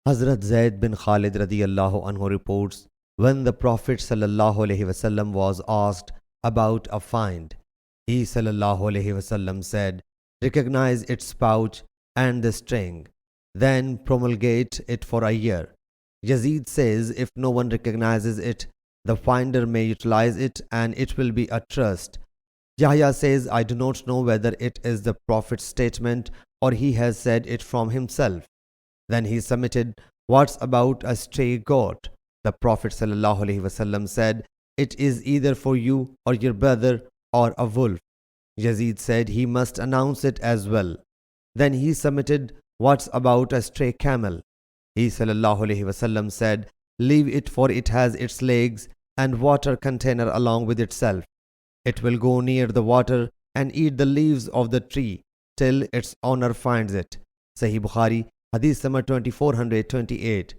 Hazrat Zaid bin Khalid radiyallahu anhu reports, when the Prophet sallallahu alaihi wasallam was asked about a find, he sallallahu alaihi wasallam said, recognize its pouch and the string, then promulgate it for a year. Yazid says if no one recognizes it, the finder may utilize it and it will be a trust. Yahya says, I do not know whether it is the Prophet's statement or he has said it from himself. Then he submitted, what's about a stray goat? The Prophet ﷺ said, it is either for you or your brother or a wolf. Yazid said he must announce it as well. Then he submitted, what's about a stray camel? He ﷺ said, leave it, for it has its legs and water container along with itself. It will go near the water and eat the leaves of the tree till its owner finds it. Sahih Bukhari, Hadith number 2428.